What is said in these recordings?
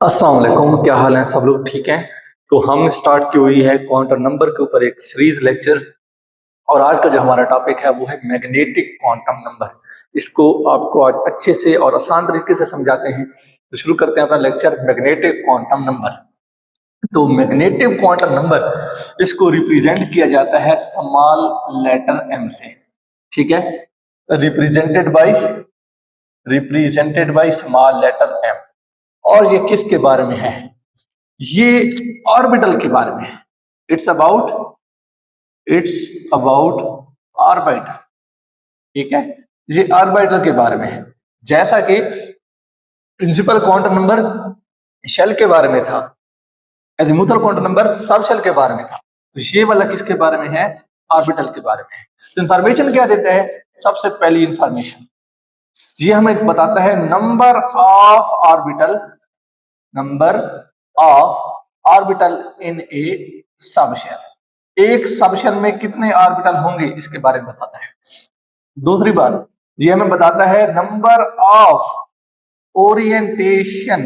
अस्सलाम वालेकुम, क्या हाल है? सब लोग ठीक हैं? तो हम स्टार्ट की हुई है क्वांटम नंबर के ऊपर एक सीरीज लेक्चर। और आज का जो हमारा टॉपिक है वो है मैग्नेटिक क्वांटम नंबर। इसको आपको आज अच्छे से और आसान तरीके से समझाते हैं। तो शुरू करते हैं अपना लेक्चर मैग्नेटिक क्वांटम नंबर। तो मैग्नेटिक क्वांटम नंबर इसको रिप्रेजेंट किया जाता है स्मॉल लेटर एम से। ठीक है, represented by small letter M. और ये किसके बारे में है? ये ऑर्बिटल के बारे में है। It's about orbital. ठीक है, ये ऑर्बिटल के बारे में है। जैसा कि प्रिंसिपल क्वांटम नंबर शेल के बारे में था, azimuthal quantum number sub shell के बारे में था, तो ये वाला किसके बारे में है? ऑर्बिटल के बारे में है। तो इंफॉर्मेशन क्या देता है? सबसे पहली इंफॉर्मेशन ये हमें बताता है number of orbital in A subshell. एक सबशेल में कितने ऑर्बिटल होंगे इसके बारे में बताता है। दूसरी बात ये हमें बताता है number of orientation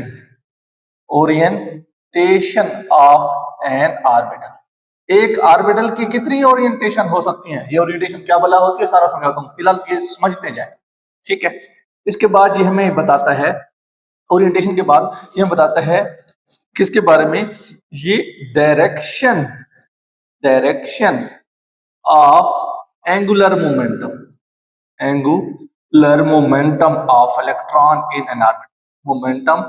of an orbital. एक ऑर्बिटल की कितनी ओरिएंटेशन हो सकती है? ये ओरिएंटेशन क्या बला होती है सारा समझाता हूं, फिलहाल ये समझते जाए। ठीक है, इसके बाद ये हमें बताता है, ओरिएंटेशन के बाद ये बताता है किसके बारे में? ये direction of angular momentum of electron in an orbital. Momentum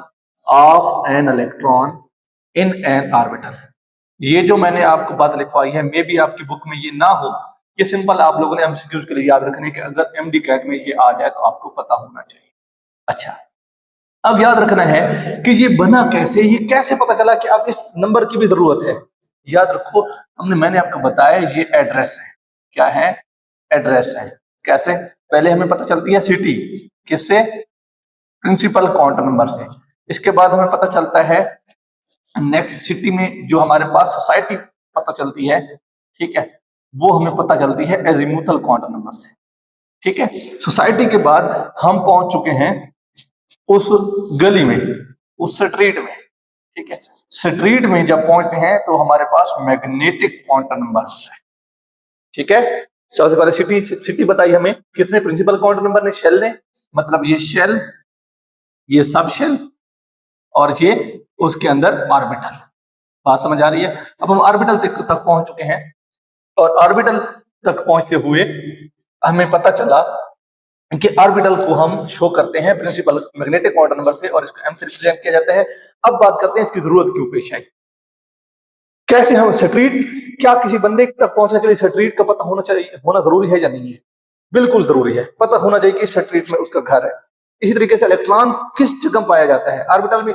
of an electron in an orbital. ये जो मैंने आपको बात लिखवाई है, मे भी आपकी बुक में ये ना हो, ये सिंपल आप लोगों ने एमसीक्यूज के लिए याद रखने के, अगर एमडी कैट में ये आ जाए तो आपको पता होना चाहिए। अच्छा, अब याद रखना है कि ये बना कैसे, ये कैसे पता चला कि अब इस नंबर की भी जरूरत है। याद रखो, मैंने आपको बताया ये एड्रेस है। क्या है? एड्रेस है। कैसे? पहले हमें पता चलती है सिटी, किससे? प्रिंसिपल क्वांटम नंबर से। इसके बाद हमें पता चलता है नेक्स्ट सिटी में जो हमारे पास सोसाइटी पता चलती है, ठीक है, वो हमें पता चलती है एजीमुथल क्वांटम नंबर से। ठीक है, सोसाइटी के बाद हम पहुंच चुके हैं उस गली में, उस स्ट्रीट में। ठीक है, स्ट्रीट में जब पहुंचते हैं तो हमारे पास मैग्नेटिक क्वांटम नंबर होता है। ठीक है, सबसे पहले सिटी बताई हमें किसने? प्रिंसिपल क्वांटम नंबर ने, शेल ने। मतलब ये शेल, ये सब शेल, और ये उसके अंदर ऑर्बिटल। बात समझ आ रही है? अब हम ऑर्बिटल तक पहुंच चुके हैं, और ऑर्बिटल तक पहुंचते हुए हमें पता चला कि ऑर्बिटल को हम शो करते हैं प्रिंसिपल मैग्नेटिक क्वांटम नंबर से, और इसको एम से रिप्रेजेंट किया जाता है। अब बात करते हैं इसकी जरूरत क्यों पेश आई, कैसे हम स्ट्रीट, क्या किसी बंदे तक पहुंचने के लिए स्ट्रीट का पता होना जरूरी है या नहीं है? बिल्कुल जरूरी है, पता होना चाहिए कि स्ट्रीट में उसका घर है। इसी तरीके से इलेक्ट्रॉन किस जगह पाया जाता है ऑर्बिटल में,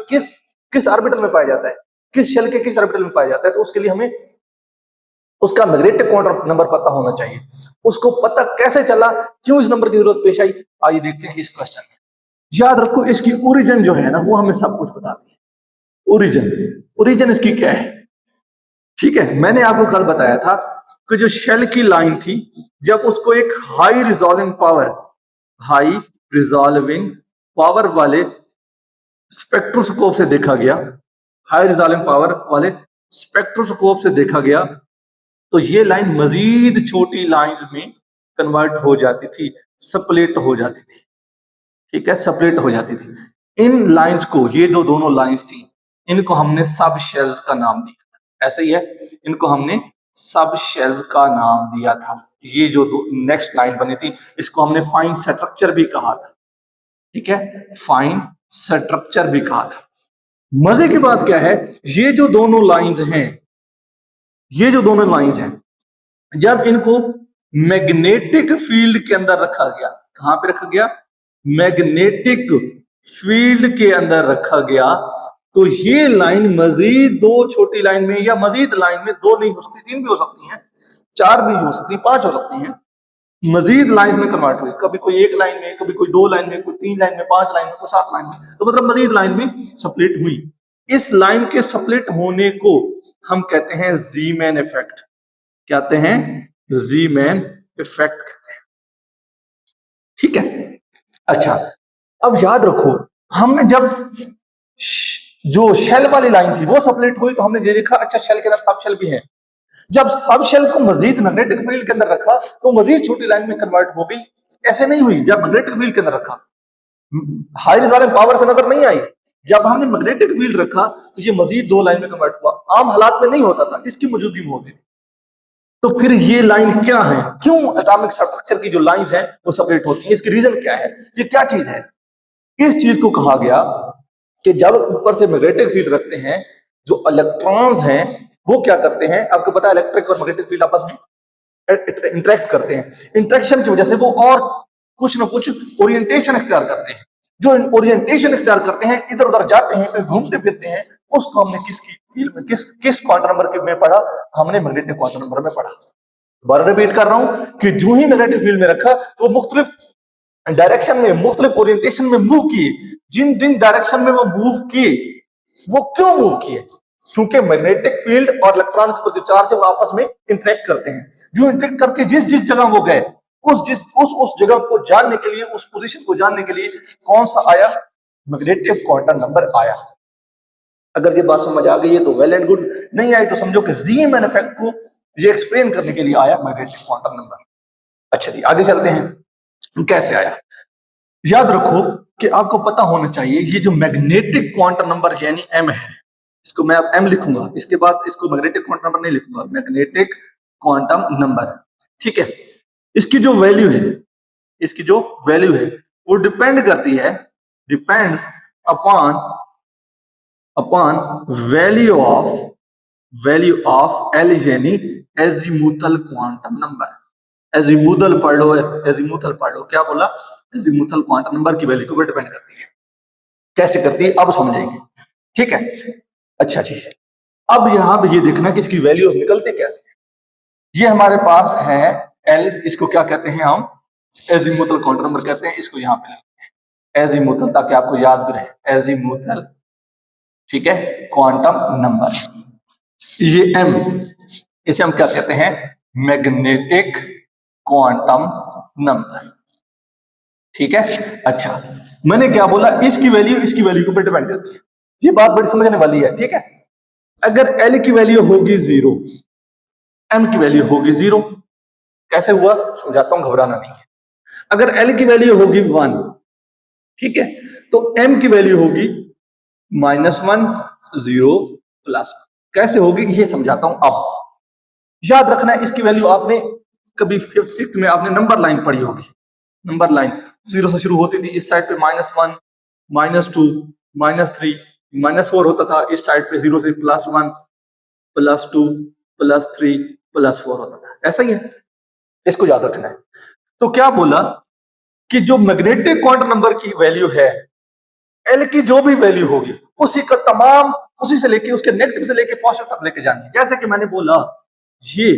किस ऑर्बिटल में पाया जाता है, किस शेल के किस ऑर्बिटल में पाया जाता है, तो उसके लिए हमें उसका मैग्नेटिक क्वांटम नंबर पता होना चाहिए। उसको पता कैसे चला, क्यों इस नंबर की जरूरत पेश आई, आइए देखते हैं इस क्वेश्चन में। याद रखो, इसकी ओरिजिन जो है ना, वो हमें सब कुछ बताती है। ओरिजिन इसकी क्या है? ठीक है, मैंने आपको कल बताया था कि जो शेल की लाइन थी, जब उसको एक हाई रिजॉल्विंग पावर वाले स्पेक्ट्रोस्कोप से देखा गया, हाई रिजॉल्विंग पावर वाले स्पेक्ट्रोस्कोप से देखा गया, तो ये लाइन मजीद छोटी लाइंस में कन्वर्ट हो जाती थी, स्प्लिट हो जाती थी। ठीक है, स्प्लिट हो जाती थी। इन लाइंस को, ये जो दोनों लाइंस थी, इनको हमने सब शेल्स का नाम दिया। ऐसे ही है, इनको हमने सब शेल्स का नाम दिया था। ये जो नेक्स्ट लाइन बनी थी, इसको हमने फाइन स्ट्रक्चर भी कहा था। ठीक है, फाइन स्ट्रक्चर भी कहा था। मजे की बात क्या है, ये जो दोनों लाइंस हैं, जब इनको मैग्नेटिक फील्ड के अंदर रखा गया, कहां पे रखा गया? मैग्नेटिक फील्ड के अंदर रखा गया, तो ये लाइन मजीद दो छोटी लाइन में, या मजीद लाइन में, दो नहीं हो सकती, तीन भी हो सकती हैं, चार भी हो सकती, पांच हो सकती हैं, मजीद लाइन में कन्वर्ट हुई। कभी कोई एक लाइन में, कभी कोई दो लाइन में, कोई तीन लाइन में, पांच लाइन में, कोई सात लाइन में, तो मतलब मजीद लाइन में स्प्लिट हुई। इस लाइन के स्प्लिट होने को हम कहते हैं ज़ीमैन इफेक्ट। क्या कहते हैं? ज़ीमैन इफेक्ट कहते हैं। ठीक है, अच्छा, अब याद रखो, हमने जब जो शेल वाली लाइन थी वो सेपरेट हुई, तो हमने ये देखा अच्छा शेल के अंदर सब शेल भी है। जब सब शेल को मजीद मैग्नेटिक फील्ड के अंदर रखा तो मजीद छोटी लाइन में कन्वर्ट हो गई। ऐसे नहीं हुई, जब मैग्नेटिक फील्ड के अंदर रखा हाई रिजोल्यूशन पावर से नजर नहीं आई। जब हमने मैग्नेटिक फील्ड रखा तो ये मजीद दो लाइन में कन्वर्ट हुआ, आम हालात में नहीं होता था, इसकी मौजूदगी में होती। तो फिर ये लाइन क्या है, क्यों एटॉमिक स्ट्रक्चर की जो लाइंस हैं वो सेपरेट होती हैं, इसकी रीजन क्या है, ये क्या चीज है? इस चीज को कहा गया कि जब ऊपर से मैग्नेटिक फील्ड रखते हैं, जो इलेक्ट्रॉन्स हैं वो क्या करते हैं, आपको पता है इलेक्ट्रिक और मैग्नेटिक फील्ड आपस में इंटरेक्ट करते हैं। इंटरेक्शन की वजह से वो और कुछ ना कुछ ओरिएंटेशन इख्तियार करते हैं। जो ओरिएंटेशन इख्तियार करते हैं, इधर उधर जाते हैं, फिर घूमते फिरते हैं, उसको हमने किसकी फील्ड में किस क्वांटम नंबर के में पढ़ा? हमने मैग्नेटिक क्वांटम नंबर में पढ़ा। दोबारा रिपीट कर रहा हूं कि जो ही मैग्नेटिक फील्ड में रखा तो मुख्तलिफ डायरेक्शन में, मुख्तलिफ ओरिएंटेशन में मूव किए। जिन जिन डायरेक्शन में वो मूव किए, वो क्यों मूव किए? क्योंकि मैग्नेटिक फील्ड और इलेक्ट्रॉन के ऊपर जो चार्ज है वो आपस में इंटरेक्ट करते हैं। जो इंटरेक्ट करके जिस जिस जगह वो गए, उस जगह को जानने के लिए, उस पोजीशन को जानने के लिए कौन सा आया? मैग्नेटिक क्वांटम नंबर आया। अगर ये बात समझ आ गई है तो वेल एंड गुड, नहीं आई तो समझो कि ज़ीमैन इफेक्ट को ये एक्सप्लेन करने के लिए आया मैग्नेटिक क्वांटम नंबर। अच्छा जी, आगे चलते हैं, कैसे आया? याद रखो कि आपको पता होना चाहिए ये जो मैग्नेटिक क्वांटम नंबर यानी एम है, इसको मैं अब एम लिखूंगा, इसके बाद इसको मैग्नेटिक क्वांटम नंबर नहीं लिखूंगा, मैग्नेटिक क्वांटम नंबर, ठीक है। इसकी जो वैल्यू है, इसकी जो वैल्यू है वो डिपेंड करती है, depends upon value of L यानी एजीमुथल क्वांटम नंबर। एजीमुथल पढ़ लो, एजीमुथल पढ़ लो, क्या बोला? एजीमुथल क्वांटम नंबर की वैल्यू के ऊपर डिपेंड करती है। कैसे करती है अब समझेंगे, ठीक है। अच्छा जी, अब यहां पे ये देखना कि इसकी वैल्यू निकलते कैसे। ये हमारे पास है एल, इसको क्या कहते हैं हम? एजीमुथल क्वांटम नंबर कहते हैं। इसको यहां पे एजीमुथल, ताकि आपको याद भी रहे, एजीमुथल, ठीक है, क्वांटम नंबर। ये एम, इसे हम क्या कहते हैं? मैग्नेटिक क्वांटम नंबर, ठीक है। अच्छा, मैंने क्या बोला? इसकी वैल्यू के ऊपर डिपेंड करती है। ये बात बड़ी समझने वाली है, ठीक है। अगर एल की वैल्यू होगी 0, एम की वैल्यू होगी 0, कैसे हुआ समझाता हूं, घबराना नहीं है। अगर एल की वैल्यू होगी 1, ठीक है, तो एम की वैल्यू होगी -1, 0, +1। कैसे होगी ये समझाता हूं। अब याद रखना है, इसकी वैल्यू आपने कभी 5th 6th में आपने नंबर लाइन पढ़ी होगी। नंबर लाइन 0 से शुरू होती थी, इस साइड पे -1, -2, -3, -4 होता था, इस साइड पे 0 से +1, +2, +3, +4 होता था। ऐसा ही है, इसको याद रखना है। तो क्या बोला कि जो मैग्नेटिक क्वांटम नंबर की वैल्यू है, एल की जो भी वैल्यू होगी उसी का तमाम, उसी से लेके, उसके नेगेटिव से लेके पॉजिटिव तक लेके जानी है। जैसे कि मैंने बोला, ये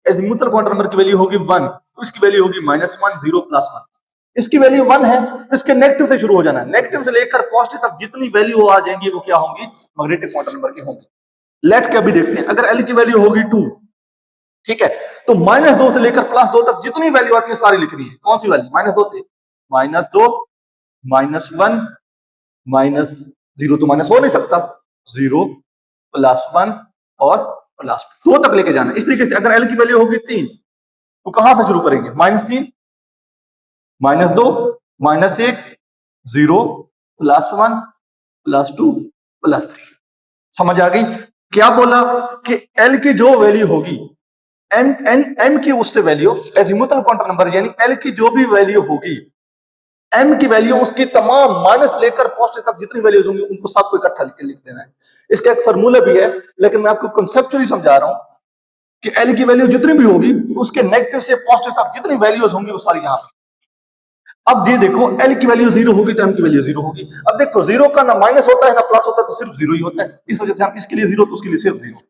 एजीमुथल क्वांटम नंबर की वैल्यू होगी 1, तो इसकी वैल्यू होगी -1, 0, +1। इसकी वैल्यू 1 है, इसके नेगेटिव से शुरू हो जाना है, नेगेटिव से लेकर पॉजिटिव तक जितनी वैल्यू आ जाएंगी वो क्या होंगी? मैग्नेटिक क्वांटम नंबर की होंगी। लेट के अभी देखते हैं, अगर एल की वैल्यू होगी 2, ठीक है, तो -2 से लेकर +2 तक जितनी वैल्यू आती है सारी लिखनी है। कौन सी वैल्यू? -2 से -2, -1, -0 तो माइनस हो नहीं सकता, 0, +1 और +2 तक लेके जाना। इस तरीके से अगर एल की वैल्यू होगी 3, तो कहां से शुरू करेंगे? -3, -2, -1, 0, +1, +2, +3। समझ आ गई? क्या बोला कि एल की जो वैल्यू होगी, एम की उससे वैल्यू, एजीमुथल क्वांटम नंबर यानी एल की जो भी वैल्यू होगी, एम की वैल्यू उसकी तमाम माइनस लेकर पॉजिटिव तक जितनी वैल्यूज होंगी उनको सबको इकट्ठा लिख देना है। इसका एक फार्मूला भी है, लेकिन मैं आपको कंसेप्चुअली समझा रहा हूं कि एल की वैल्यू जितनी भी होगी उसके नेगेटिव से पॉजिटिव तक जितनी वैल्यूज होंगी वो सारी यहां पे। अब ये देखो, एल की वैल्यू 0 होगी तो एम की वैल्यू 0 होगी। अब देखो, 0 का ना माइनस होता है ना प्लस होता है, तो सिर्फ 0 ही होता है। इस वजह से हम इसके लिए 0 तो उसके लिए सिर्फ 0,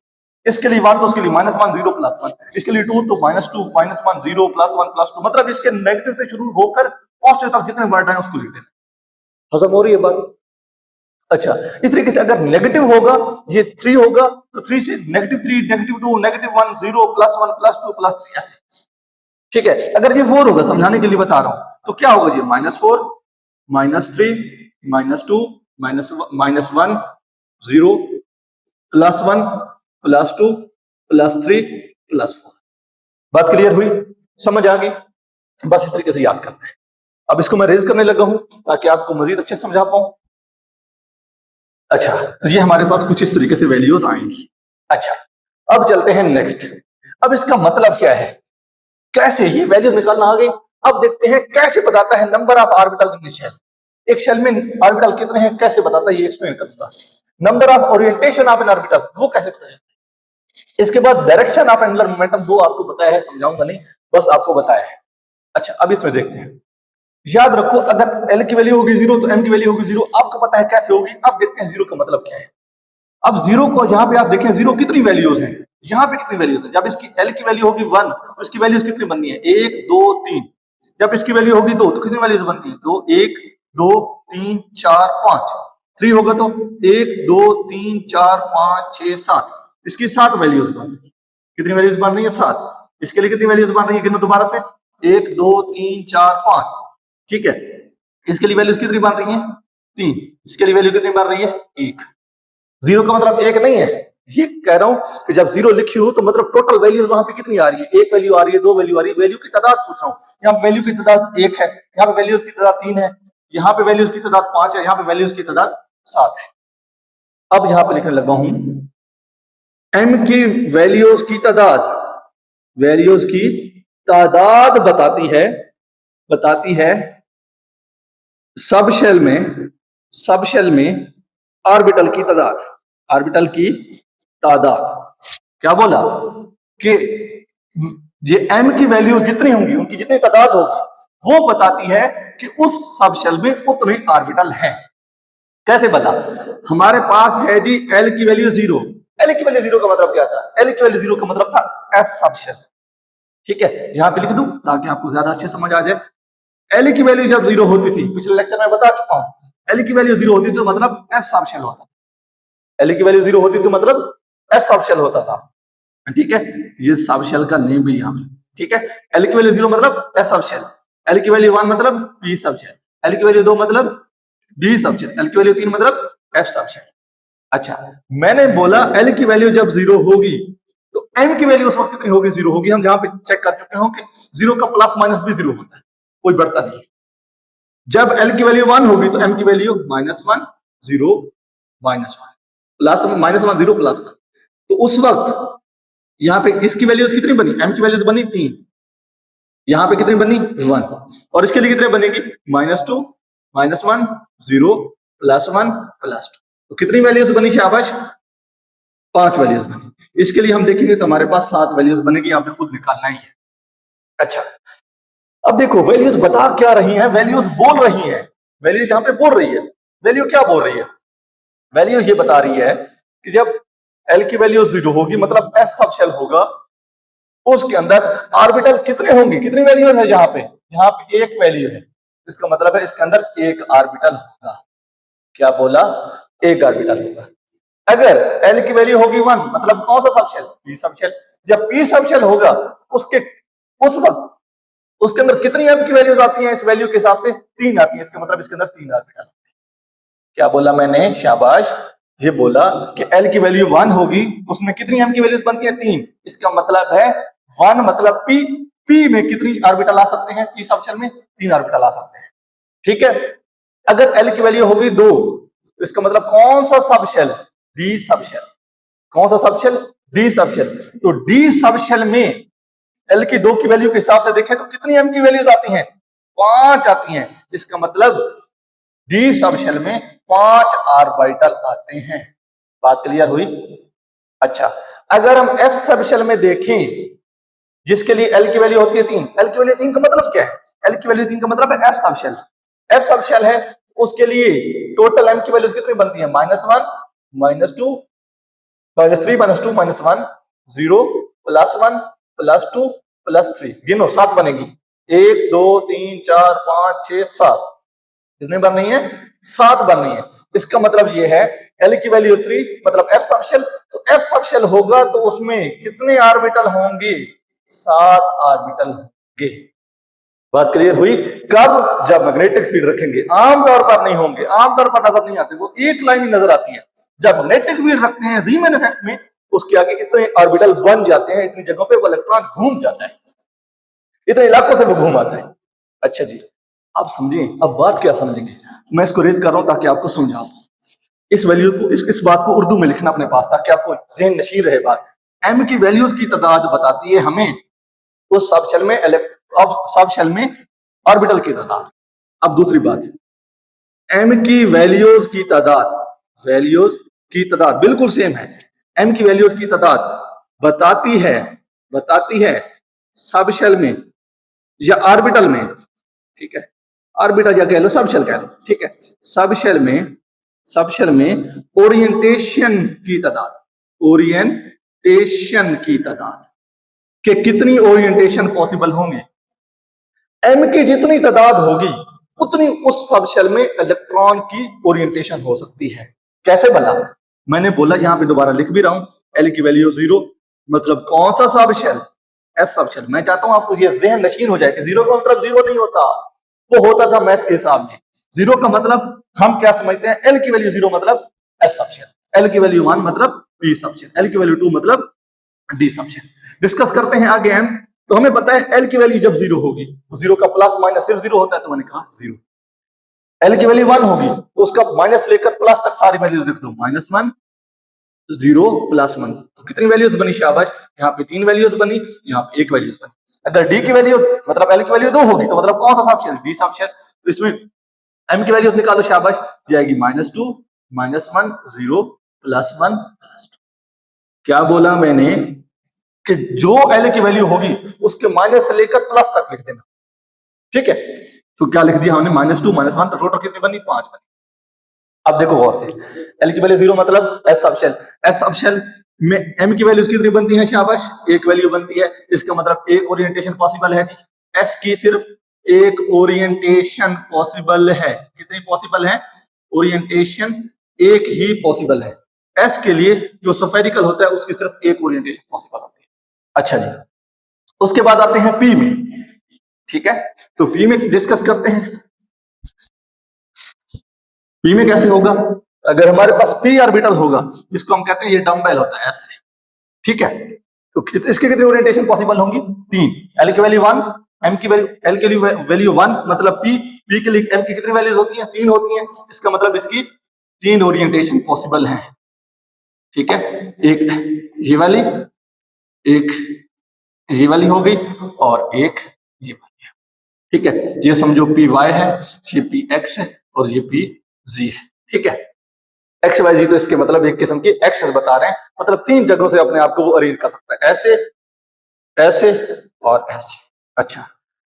इसके लिए 1 तो उसके लिए -1, 0, +1, इसके लिए 2 तो -2, -1, 0, +1, +2, मतलब इसके नेगेटिव से शुरू होकर पॉजिटिव तक जितने वर्ड आए उसको लिख देना। हजम हो रही है बात? अच्छा, इस तरीके से अगर नेगेटिव होगा, ये 3 होगा, तो 3 से -3, -2, -1, 0, +1, +2, +3 ऐसे, ठीक है। अगर ये 4 होगा, समझाने के लिए बता रहा हूं, तो क्या होगा जी? -4, -3, -2, -1, 0 +1 +2 +3 +4। बात क्लियर हुई, समझ आ गई? बस इस तरीके से याद करना है। अब इसको मैं रेज करने लगा हूं ताकि आपको मजीद अच्छे से समझा पाऊं। अच्छा, तो ये हमारे पास कुछ इस तरीके से वैल्यूज आएंगी। अच्छा, अब चलते हैं नेक्स्ट। अब इसका मतलब क्या है, कैसे ये वैल्यू निकालना आ गई। अब देखते हैं कैसे बताता है number of orbital in shell. एक शेल में ऑर्बिटल कितने हैं कैसे बताता है, ये एक्सप्लेन करूंगा। Number of orientation of an orbital, वो कैसे पता चलता है। इसके बाद डायरेक्शन ऑफ एंगुलर मोमेंटम, वो आपको बताया है, समझाऊंगा नहीं, बस आपको बताया है। अच्छा, अब इसमें देखते हैं। याद रखो, अगर एल की वैल्यू होगी 0 तो एम की वैल्यू होगी 0। आपको पता है कैसे होगी। अब देखते हैं 0 का मतलब क्या है। अब 0 को यहाँ पे आप देखें, 0 कितनी वैल्यूज हैं, यहाँ पे कितनी वैल्यूज है। जब इसकी एल की वैल्यू होगी 1 तो इसकी वैल्यूज कितनी बननी है, 1 2 3। जब इसकी वैल्यू होगी 2 तो कितनी वैल्यूज बननी है, 2 1 2 3 4 5। 3 होगा तो 1 2 3 4 5 6 7। इसकी 7 वैल्यूज बन रही है। कितनी वैल्यूज बन रही है, 7। इसके लिए कितनी वैल्यूज बन रही है, गिनो दोबारा से, 1 2 3 4 5। ठीक है, इसके लिए वैल्यूज कितनी बन रही है, 3। इसके लिए वैल्यू कितनी बन रही है, 1। 0 का मतलब 1 नहीं है, ये कह रहा हूं कि जब 0 लिखी हो तो मतलब टोटल वैल्यूज वहां पे कितनी आ रही है, 1 वैल्यू आ रही है, 2 वैल्यू आ रही है। वैल्यू की तादाद पूछ रहा हूं। यहाँ पे वैल्यू की तादाद 1 है, यहाँ पे वैल्यूज की तादाद 3 है, यहाँ पे वैल्यूज की तादाद 5 है, यहाँ पे वैल्यूज की तादाद 7 है। अब यहां पे लिखने लगा हूं m की वैल्यूज की तादाद, वैल्यूज की तादाद बताती है सब शेल में ऑर्बिटल की तादाद, ऑर्बिटल की तादाद। क्या बोला कि ये m की वैल्यूज जितनी होंगी, उनकी जितनी तादाद होगी, वो बताती है कि उस सब शेल में उतने ऑर्बिटल हैं। कैसे बता, हमारे पास है जी l की वैल्यू 0। l की वैल्यू 0 का मतलब क्या था, l की वैल्यू 0 का मतलब था s सब शेल। ठीक है, यहां पे लिख दूं ताकि आपको ज्यादा अच्छे समझ आ जाए। l की वैल्यू जब 0 होती थी, पिछले लेक्चर में बता चुका हूं, l की वैल्यू 0 होती तो मतलब s सब शेल होता। l की वैल्यू 0 होती तो मतलब s सब शेल होता था। ठीक है, ये सब शेल का नेम भी यहाँ पे। ठीक है, l की वैल्यू 0 मतलब s सब शेल, l की वैल्यू 1 मतलब p सब शेल, l की वैल्यू 2 मतलब d सब शेल, l की वैल्यू 3 मतलब f सब शेल। अच्छा, मैंने बोला l की वैल्यू जब 0 होगी तो m की वैल्यू उस वक्त कितनी होगी, 0 होगी। हम जहां पे चेक कर चुके हो कि 0 का प्लस माइनस भी 0 होता है, कोई बढ़ता नहीं। जब l की वैल्यू 1 होगी तो m की वैल्यू -1 0 -1 प्लस -1 0 +1। तो उस वक्त यहाँ पे इसकी वैल्यूज कितनी बनी, m की वैल्यूज बनी 3, यहाँ पे कितनी बनी 1, और इसके लिए कितने बनेगी -2 -1 0 +1 +2। तो कितनी वैल्यूज बनी शाबाश, 5 वैल्यूज बनी। इसके लिए हम देखेंगे तो हमारे पास 7 वैल्यूज बनेगी, आपने खुद निकालना ही है। अच्छा, अब देखो वैल्यूज बता क्या रही हैं, वैल्यूज बोल रही हैं, वैल्यूज यहाँ पे बोल रही है। वैल्यू क्या बोल रही है, वैल्यू ये बता रही है कि जब l की वैल्यू 0 होगी मतलब s सब शेल होगा, उसके अंदर ऑर्बिटल कितने होंगे, कितनी वैल्यू है, यहाँ पे एक वैल्यू है, इसका मतलब है इसके अंदर एक ऑर्बिटल होगा। क्या बोला, एक ऑर्बिटल होगा। अगर l की वैल्यू होगी 1 मतलब कौन सा sub shell, p sub shell. जब p सब शेल होगा उसके उस वक्त उसके अंदर कितनी m की वैल्यूज आती हैं, इस वैल्यू के हिसाब से 3 आती है, इसका मतलब इसके अंदर 3 ऑर्बिटल। क्या बोला मैंने, शाबाश, ये बोला कि l की वैल्यू 1 होगी, उसमें कितनी m की वैल्यूज बनती है, 3। इसका मतलब है 1 मतलब p में कितनी ऑर्बिटल आ सकते हैं, p सब शेल में 3 ऑर्बिटल आ सकते हैं। ठीक है, अगर l की वैल्यू होगी 2 तो इसका मतलब कौन सा sub shell, d sub shell. कौन सा sub shell, d sub shell. तो d सब शेल में l की 2 की वैल्यू के हिसाब से देखें तो कितनी m की वैल्यूज आती हैं, 5 आती हैं। इसका मतलब d सब शेल में 5 ऑर्बिटल आते हैं। बात क्लियर हुई। अच्छा, अगर हम f सब शेल में देखें जिसके लिए l की वैल्यू होती है 3, l की वैल्यू 3 का मतलब क्या है, l की वैल्यू 3 का मतलब है f सब शेल। f सब शेल है, उसके लिए टोटल m की वैल्यूज कितनी बनती है, -1 -2 -3 -2 -1 0 +1 +2 +3। गिनो, 7 बनेगी, 1 2 3 4 5 6 7। कितनी बन रही है, 7 बन रही है। इसका मतलब ये है l की वैल्यू 3 मतलब f सब शेल, तो f सब शेल होगा तो उसमें कितने ऑर्बिटल होंगे, 7 ऑर्बिटल होंगे। बात क्लियर हुई। कब, जब मैग्नेटिक फील्ड रखेंगे। आमतौर पर नहीं होंगे, आमतौर पर नजर नहीं आते, वो एक लाइन ही नजर आती है। जब मैग्नेटिक फील्ड रखते हैं रीमैन इफेक्ट में, उसके आगे इतने ऑर्बिटल बन जाते हैं, इतनी जगहों पे वो इलेक्ट्रॉन घूम जाता है, इतने इलाकों से वो घूम आता है। अच्छा जी, आप समझिए, अब बात क्या समझेंगे, मैं इसको रेज कर रहा हूं ताकि आपको समझा। इस वैल्यू को, इस बात को उर्दू में लिखना अपने पास ताकि आपको ज़हन नशीर रहे बात। एम की वैल्यूज की तादाद बताती है हमें उस सब शेल में सब शेल में ऑर्बिटल की तादाद। अब दूसरी बात, एम की वैल्यूज की तादाद बिल्कुल सेम है। एम की वैल्यूज की तादाद बताती है सब शेल में या ऑर्बिटल में, ठीक है, ऑर्बिटल या कह लो सब शेल कह लो, ठीक है, सब शेल में ओरिएंटेशन की तादाद के कितनी ओरिएंटेशन पॉसिबल होंगे, एम की जितनी तादाद होगी उतनी उस सब शेल में इलेक्ट्रॉन की ओरिएंटेशन हो सकती है। कैसे भला? मैंने बोला, यहां पे दोबारा लिख भी रहा हूं, एल की वैल्यू 0, मतलब कौन सा sub shell? S sub shell. मैं चाहता हूं आपको ये ज़हन नशीन हो जाए कि 0 का मतलब 0 नहीं होता, वो होता था मैथ के हिसाब में। 0 का मतलब हम क्या समझते हैं, एल की वैल्यू 0 मतलब एस सब शेल, एल की वैल्यू 1 मतलब पी सब शेल, एल की वैल्यू 2 मतलब डी सब शेल। डिस्कस करते हैं आगे हम। तो हमें पता है एल की वैल्यू जब 0 होगी तो 0 का प्लस माइनस सिर्फ 0 होता है, तो मैंने कहा 0। एल की वैल्यू 1 होगी तो उसका माइनस लेकर प्लस तक सारी वैल्यूज लिख दो, -1, 0, +1। तो कितनी वैल्यूज बनी शाबाश? यहाँ पे 3 वैल्यूज बनी, यहाँ पे 1 वैल्यूज बनी। अगर डी की वैल्यू मतलब एल की वैल्यू 2 होगी तो मतलब कौन सा सब शेल? डी सब शेल। तो इसमें एम की वैल्यूज निकालो शाबाश, जाएगी -2, -1, 0, +1, +2। क्या बोला मैंने कि जो एल की वैल्यू होगी उसके माइनस से लेकर प्लस तक लिख देना, ठीक है। तो क्या लिख दिया हमने, -2, -1, तो टोटल कितनी बनी? 5 बनी। अब देखो गौर से, एल की वैल्यू 0 मतलब S sub shell, S sub shell में एम की वैल्यूज कितनी बनती है शाबाश? 1 वैल्यू बनती है। इसका मतलब एक ओरिएंटेशन पॉसिबल है, एस की सिर्फ एक ओरिएंटेशन पॉसिबल है। कितनी पॉसिबल है? ओरिएंटेशन एक ही पॉसिबल है। एस के लिए जो स्फेरिकल होता है उसकी सिर्फ एक ओरिएंटेशन पॉसिबल होती है। अच्छा जी, उसके बाद आते हैं पी में, ठीक है। तो पी में डिस्कस करते हैं, पी में कैसे होगा। अगर हमारे पास पी ऑर्बिटल होगा, जिसको हम कहते हैं ये डम्बेल होता है ऐसे, ठीक है, तो इसके कितनी ओरिएंटेशन पॉसिबल होंगी? 3। एल की वैल्यू 1, एम की वैल्यू, एल की वैल्यू 1 मतलब पी, पी के लिए एम की कितनी वैल्यूज होती हैं? 3 होती हैं। इसका मतलब इसकी 3 ओरिएंटेशन पॉसिबल है, ठीक है। एक ये वाली, एक ये वाली हो गई और एक ये वाली है, ठीक है। ये समझो पी वाई है, ये पी एक्स है और ये पी जी है, ठीक है। एक्स वाई जी, तो इसके मतलब एक किस्म की एक्सेस बता रहे हैं, मतलब 3 जगहों से अपने आप को वो अरेंज कर सकता है, ऐसे, ऐसे और ऐसे। अच्छा,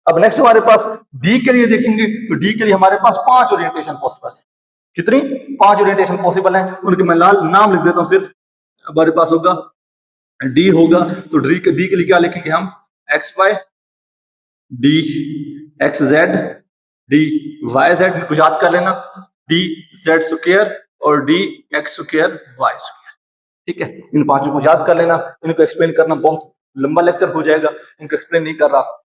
अब नेक्स्ट हमारे पास डी के लिए देखेंगे, तो डी के लिए हमारे पास 5 ओरिएंटेशन पॉसिबल है। कितनी? 5 ओरिएंटेशन पॉसिबल है। उनके मैं नाम लिख देता हूं सिर्फ। हमारे पास होगा डी होगा, तो डी के लिए क्या लिखेंगे हम? X Y, D X Z, D Y Z को याद कर लेना, डी जेड स्क्वायर और D X square Y square, ठीक है। इन 5 को याद कर लेना। इनको एक्सप्लेन करना बहुत लंबा लेक्चर हो जाएगा, इनको एक्सप्लेन नहीं कर रहा।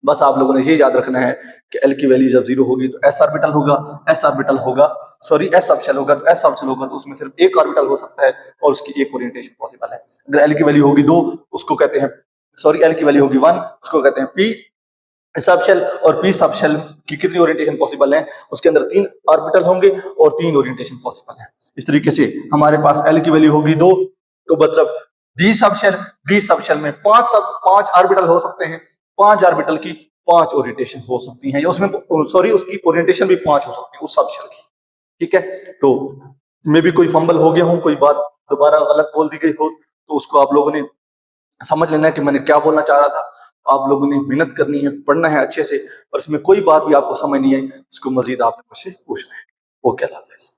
बस आप लोगों ने ये याद रखना है कि एल की वैल्यू जब 0 होगी तो एस ऑर्बिटल होगा, एस ऑर्बिटल होगा, सॉरी एस सब शेल होगा, तो एस सब शेल होगा तो उसमें सिर्फ एक ऑर्बिटल हो सकता है और उसकी एक ओरिएंटेशन पॉसिबल है। अगर एल की वैल्यू होगी 2, उसको कहते हैं, सॉरी एल की वैल्यू होगी 1, उसको कहते हैं पी सब शेल, और पी सब शेल की कितनी ओरिएंटेशन पॉसिबल है? उसके अंदर 3 ऑर्बिटल होंगे और 3 ओरिएंटेशन पॉसिबल है। इस तरीके से हमारे पास एल की वैल्यू होगी 2, तो मतलब डी सब शेल में 5 ऑर्बिटल हो सकते हैं, 5 ऑर्बिटल की 5 ओरिएंटेशन हो सकती हैं, या उसमें सॉरी उसकी ओरिएंटेशन भी 5 हो सकती है उस सब शेल की, ठीक है। तो मे भी कोई फंबल हो गया हो, कोई बात दोबारा गलत बोल दी गई हो, तो उसको आप लोगों ने समझ लेना है कि मैंने क्या बोलना चाह रहा था। आप लोगों ने मेहनत करनी है, पढ़ना है अच्छे से, और इसमें कोई बात भी आपको समझ नहीं आई उसको मजीद आपने मुझसे पूछना है। ओके, अल्लाह हाफिज़।